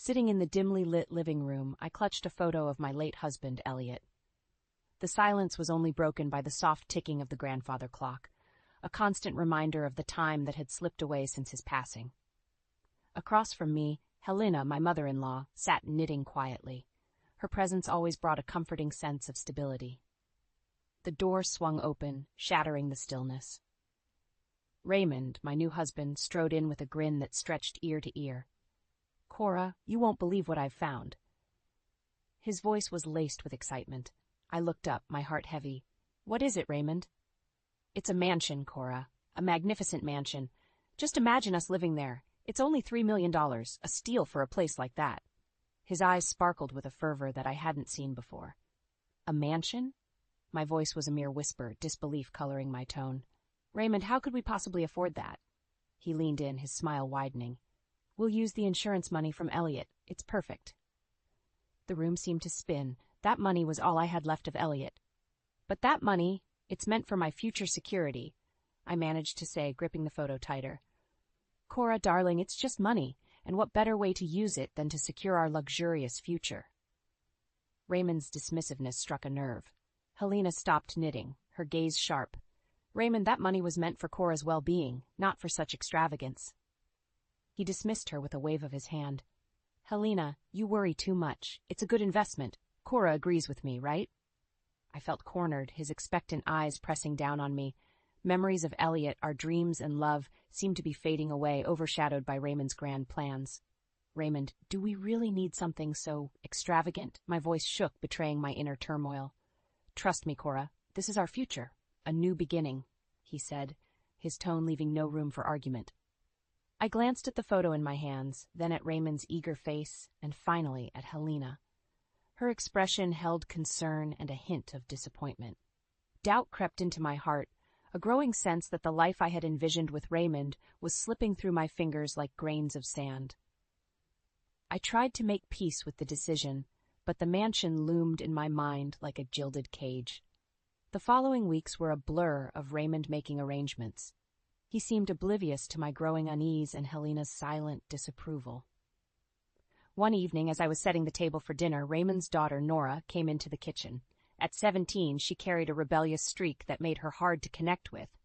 Sitting in the dimly lit living room, I clutched a photo of my late husband, Elliot. The silence was only broken by the soft ticking of the grandfather clock, a constant reminder of the time that had slipped away since his passing. Across from me, Helena, my mother-in-law, sat knitting quietly. Her presence always brought a comforting sense of stability. The door swung open, shattering the stillness. Raymond, my new husband, strode in with a grin that stretched ear to ear. "Cora, you won't believe what I've found." His voice was laced with excitement. I looked up, my heart heavy. "What is it, Raymond?" "It's a mansion, Cora. A magnificent mansion. Just imagine us living there. It's only $3 million, a steal for a place like that." His eyes sparkled with a fervor that I hadn't seen before. "A mansion?" My voice was a mere whisper, disbelief coloring my tone. "Raymond, how could we possibly afford that?" He leaned in, his smile widening. "We'll use the insurance money from Elliot. It's perfect." The room seemed to spin. That money was all I had left of Elliot. "But that money, it's meant for my future security," I managed to say, gripping the photo tighter. "Cora, darling, it's just money, and what better way to use it than to secure our luxurious future?" Raymond's dismissiveness struck a nerve. Helena stopped knitting, her gaze sharp. "Raymond, that money was meant for Cora's well-being, not for such extravagance." He dismissed her with a wave of his hand. "Helena, you worry too much. It's a good investment. Cora agrees with me, right?" I felt cornered, his expectant eyes pressing down on me. Memories of Elliot, our dreams and love, seemed to be fading away, overshadowed by Raymond's grand plans. "Raymond, do we really need something so extravagant?" My voice shook, betraying my inner turmoil. "Trust me, Cora. This is our future. A new beginning," he said, his tone leaving no room for argument. I glanced at the photo in my hands, then at Raymond's eager face, and finally at Helena. Her expression held concern and a hint of disappointment. Doubt crept into my heart, a growing sense that the life I had envisioned with Raymond was slipping through my fingers like grains of sand. I tried to make peace with the decision, but the mansion loomed in my mind like a gilded cage. The following weeks were a blur of Raymond making arrangements. He seemed oblivious to my growing unease and Helena's silent disapproval. One evening, as I was setting the table for dinner, Raymond's daughter, Nora, came into the kitchen. At 17, she carried a rebellious streak that made her hard to connect with.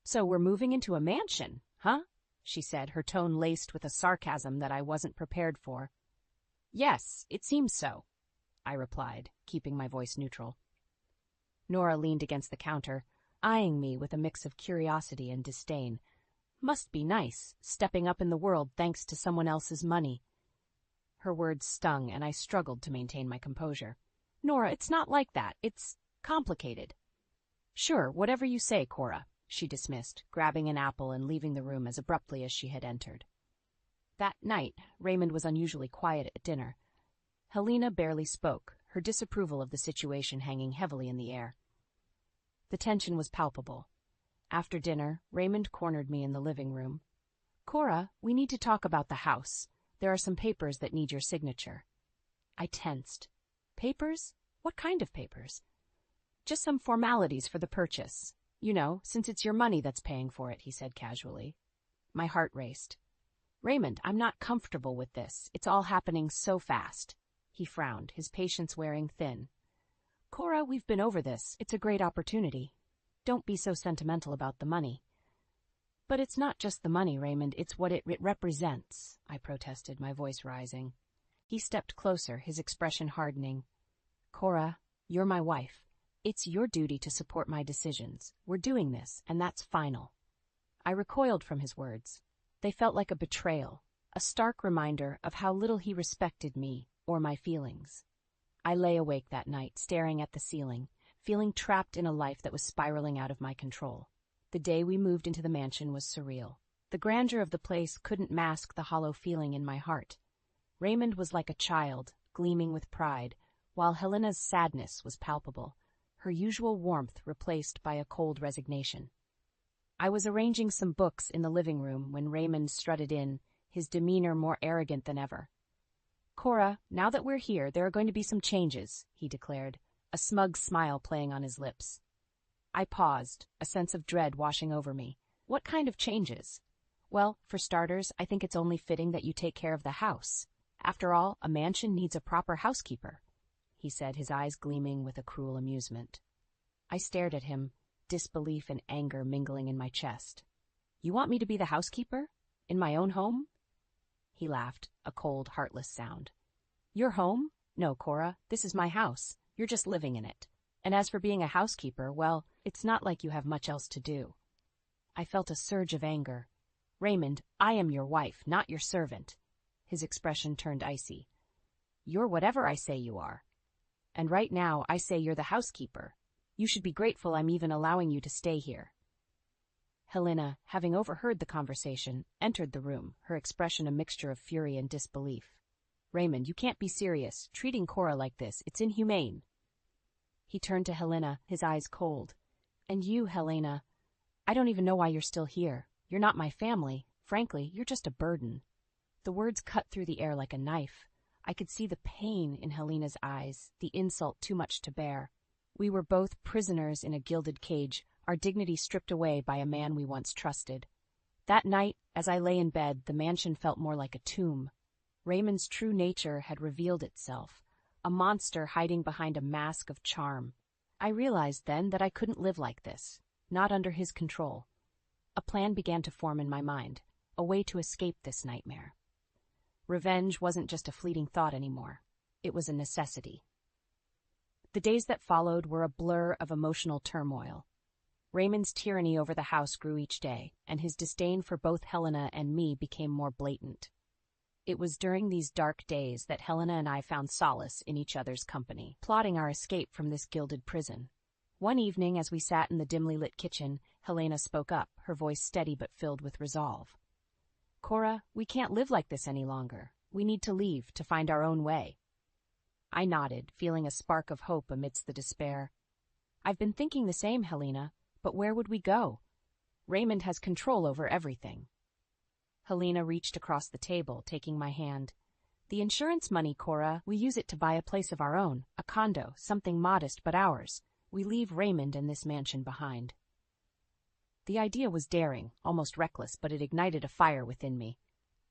"So we're moving into a mansion, huh?" she said, her tone laced with a sarcasm that I wasn't prepared for. "Yes, it seems so," I replied, keeping my voice neutral. Nora leaned against the counter, eyeing me with a mix of curiosity and disdain. "Must be nice, stepping up in the world thanks to someone else's money." Her words stung, and I struggled to maintain my composure. "Nora, it's not like that. It's complicated." "Sure, whatever you say, Cora," she dismissed, grabbing an apple and leaving the room as abruptly as she had entered. That night, Raymond was unusually quiet at dinner. Helena barely spoke, her disapproval of the situation hanging heavily in the air. The tension was palpable. After dinner, Raymond cornered me in the living room. "Cora, we need to talk about the house. There are some papers that need your signature." I tensed. "Papers? What kind of papers?" "Just some formalities for the purchase. You know, since it's your money that's paying for it," he said casually. My heart raced. "Raymond, I'm not comfortable with this. It's all happening so fast." He frowned, his patience wearing thin. "Cora, we've been over this. It's a great opportunity. Don't be so sentimental about the money." "But it's not just the money, Raymond. It's what it represents," I protested, my voice rising. He stepped closer, his expression hardening. "Cora, you're my wife. It's your duty to support my decisions. We're doing this, and that's final." I recoiled from his words. They felt like a betrayal, a stark reminder of how little he respected me or my feelings. I lay awake that night, staring at the ceiling, feeling trapped in a life that was spiraling out of my control. The day we moved into the mansion was surreal. The grandeur of the place couldn't mask the hollow feeling in my heart. Raymond was like a child, gleaming with pride, while Helena's sadness was palpable, her usual warmth replaced by a cold resignation. I was arranging some books in the living room when Raymond strutted in, his demeanor more arrogant than ever. "Cora, now that we're here, there are going to be some changes," he declared, a smug smile playing on his lips. I paused, a sense of dread washing over me. "What kind of changes?" "Well, for starters, I think it's only fitting that you take care of the house." After all, a mansion needs a proper housekeeper, he said, his eyes gleaming with a cruel amusement. I stared at him, disbelief and anger mingling in my chest. You want me to be the housekeeper? In my own home? He laughed, a cold, heartless sound. Your home? No, Cora, this is my house. You're just living in it. And as for being a housekeeper, well, it's not like you have much else to do. I felt a surge of anger. Raymond, I am your wife, not your servant. His expression turned icy. You're whatever I say you are. And right now, I say you're the housekeeper. You should be grateful I'm even allowing you to stay here. Helena, having overheard the conversation, entered the room, her expression a mixture of fury and disbelief. Raymond, you can't be serious. Treating Cora like this, it's inhumane. He turned to Helena, his eyes cold. And you, Helena, I don't even know why you're still here. You're not my family. Frankly, you're just a burden. The words cut through the air like a knife. I could see the pain in Helena's eyes, the insult too much to bear. We were both prisoners in a gilded cage, our dignity stripped away by a man we once trusted. That night, as I lay in bed, the mansion felt more like a tomb. Raymond's true nature had revealed itself, a monster hiding behind a mask of charm. I realized then that I couldn't live like this, not under his control. A plan began to form in my mind, a way to escape this nightmare. Revenge wasn't just a fleeting thought anymore. It was a necessity. The days that followed were a blur of emotional turmoil. Raymond's tyranny over the house grew each day, and his disdain for both Helena and me became more blatant. It was during these dark days that Helena and I found solace in each other's company, plotting our escape from this gilded prison. One evening, as we sat in the dimly lit kitchen, Helena spoke up, her voice steady but filled with resolve. Cora, we can't live like this any longer. We need to leave, to find our own way. I nodded, feeling a spark of hope amidst the despair. I've been thinking the same, Helena, but where would we go? Raymond has control over everything. Helena reached across the table, taking my hand. The insurance money, Cora, we use it to buy a place of our own, a condo, something modest but ours. We leave Raymond and this mansion behind. The idea was daring, almost reckless, but it ignited a fire within me.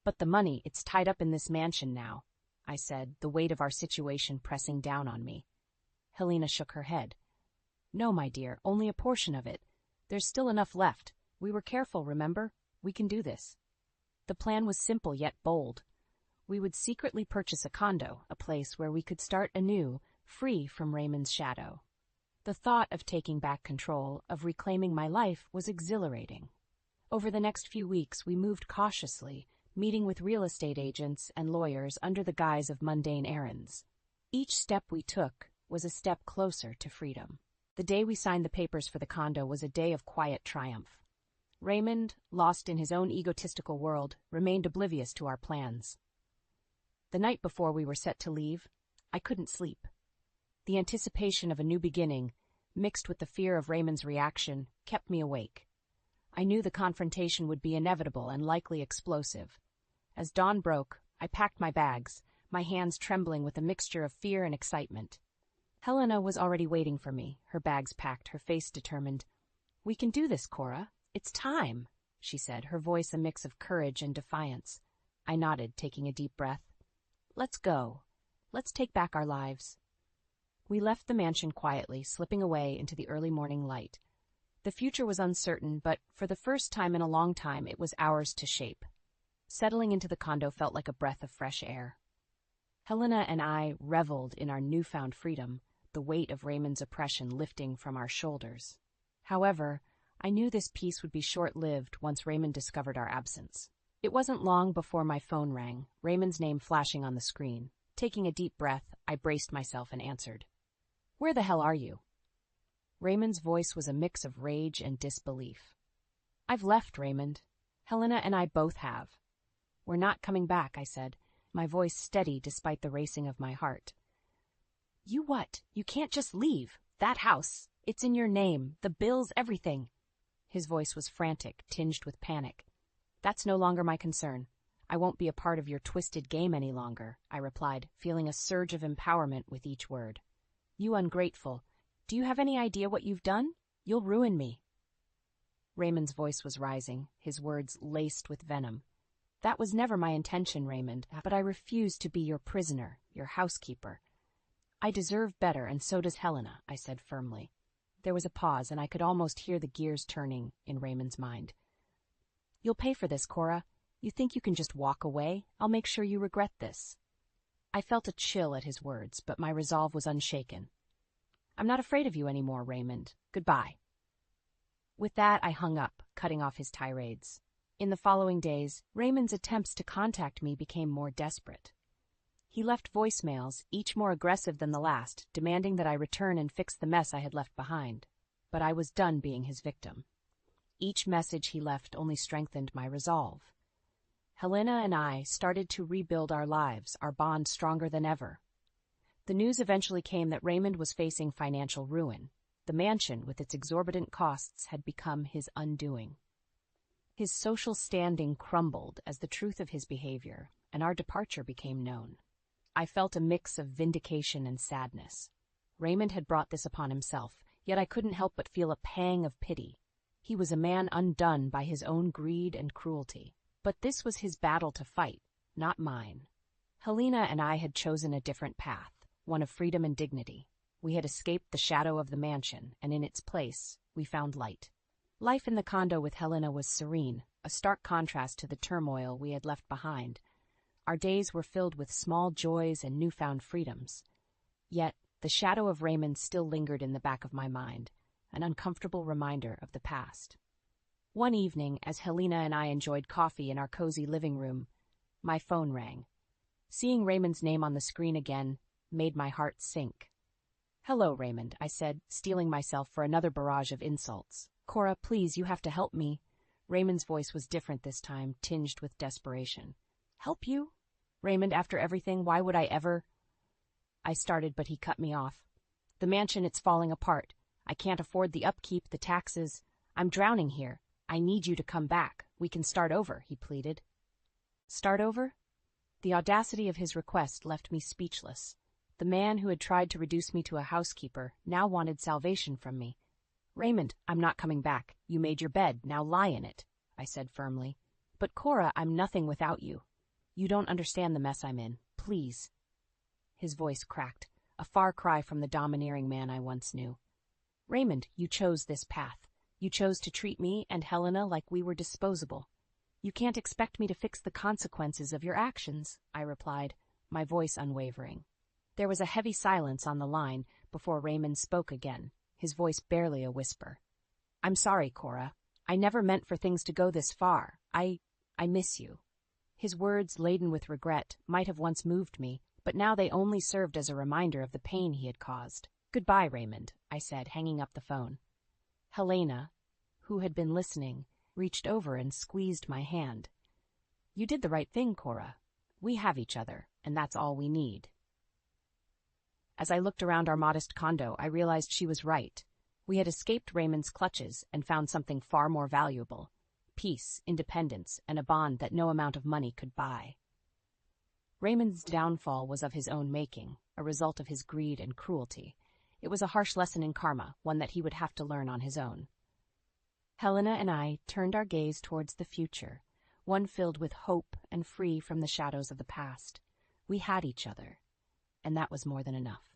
But the money, it's tied up in this mansion now, I said, the weight of our situation pressing down on me. Helena shook her head. No, my dear, only a portion of it. There's still enough left. We were careful, remember? We can do this. The plan was simple yet bold. We would secretly purchase a condo, a place where we could start anew, free from Raymond's shadow. The thought of taking back control, of reclaiming my life, was exhilarating. Over the next few weeks, we moved cautiously, meeting with real estate agents and lawyers under the guise of mundane errands. Each step we took was a step closer to freedom. The day we signed the papers for the condo was a day of quiet triumph. Raymond, lost in his own egotistical world, remained oblivious to our plans. The night before we were set to leave, I couldn't sleep. The anticipation of a new beginning, mixed with the fear of Raymond's reaction, kept me awake. I knew the confrontation would be inevitable and likely explosive. As dawn broke, I packed my bags, my hands trembling with a mixture of fear and excitement. Helena was already waiting for me, her bags packed, her face determined. "We can do this, Cora. It's time," she said, her voice a mix of courage and defiance. I nodded, taking a deep breath. "Let's go. Let's take back our lives." We left the mansion quietly, slipping away into the early morning light. The future was uncertain, but for the first time in a long time, it was ours to shape. Settling into the condo felt like a breath of fresh air. Helena and I reveled in our newfound freedom, the weight of Raymond's oppression lifting from our shoulders. However, I knew this peace would be short-lived once Raymond discovered our absence. It wasn't long before my phone rang, Raymond's name flashing on the screen. Taking a deep breath, I braced myself and answered. "Where the hell are you?" Raymond's voice was a mix of rage and disbelief. "I've left, Raymond. Helena and I both have." "We're not coming back," I said, my voice steady despite the racing of my heart. "You what? You can't just leave. That house, it's in your name, the bills, everything." His voice was frantic, tinged with panic. "That's no longer my concern. I won't be a part of your twisted game any longer," I replied, feeling a surge of empowerment with each word. "You ungrateful. Do you have any idea what you've done? You'll ruin me." Raymond's voice was rising, his words laced with venom. That was never my intention, Raymond, but I refuse to be your prisoner, your housekeeper. I deserve better, and so does Helena, I said firmly. There was a pause, and I could almost hear the gears turning in Raymond's mind. You'll pay for this, Cora. You think you can just walk away? I'll make sure you regret this. I felt a chill at his words, but my resolve was unshaken. I'm not afraid of you anymore, Raymond. Goodbye. With that, I hung up, cutting off his tirades. In the following days, Raymond's attempts to contact me became more desperate. He left voicemails, each more aggressive than the last, demanding that I return and fix the mess I had left behind. But I was done being his victim. Each message he left only strengthened my resolve. Helena and I started to rebuild our lives, our bond stronger than ever. The news eventually came that Raymond was facing financial ruin. The mansion, with its exorbitant costs, had become his undoing. His social standing crumbled as the truth of his behavior, and our departure became known. I felt a mix of vindication and sadness. Raymond had brought this upon himself, yet I couldn't help but feel a pang of pity. He was a man undone by his own greed and cruelty. But this was his battle to fight, not mine. Helena and I had chosen a different path, one of freedom and dignity. We had escaped the shadow of the mansion, and in its place, we found light. Life in the condo with Helena was serene, a stark contrast to the turmoil we had left behind. Our days were filled with small joys and newfound freedoms. Yet, the shadow of Raymond still lingered in the back of my mind, an uncomfortable reminder of the past. One evening, as Helena and I enjoyed coffee in our cozy living room, my phone rang. Seeing Raymond's name on the screen again made my heart sink. Hello, Raymond, I said, steeling myself for another barrage of insults. Cora, please, you have to help me. Raymond's voice was different this time, tinged with desperation. Help you? Raymond, after everything, why would I ever? I started, but he cut me off. The mansion, it's falling apart. I can't afford the upkeep, the taxes. I'm drowning here. I need you to come back. We can start over, he pleaded. Start over? The audacity of his request left me speechless. The man who had tried to reduce me to a housekeeper now wanted salvation from me. Raymond, I'm not coming back. You made your bed, now lie in it, I said firmly. But Cora, I'm nothing without you. You don't understand the mess I'm in. Please. His voice cracked, a far cry from the domineering man I once knew. Raymond, you chose this path. You chose to treat me and Helena like we were disposable. You can't expect me to fix the consequences of your actions, I replied, my voice unwavering. There was a heavy silence on the line before Raymond spoke again, his voice barely a whisper. I'm sorry, Cora. I never meant for things to go this far. I miss you. His words, laden with regret, might have once moved me, but now they only served as a reminder of the pain he had caused. Goodbye, Raymond, I said, hanging up the phone. Helena, who had been listening, reached over and squeezed my hand. You did the right thing, Cora. We have each other, and that's all we need. As I looked around our modest condo, I realized she was right. We had escaped Raymond's clutches and found something far more valuable: peace, independence, and a bond that no amount of money could buy. Raymond's downfall was of his own making, a result of his greed and cruelty. It was a harsh lesson in karma, one that he would have to learn on his own. Helena and I turned our gaze towards the future, one filled with hope and free from the shadows of the past. We had each other, and that was more than enough.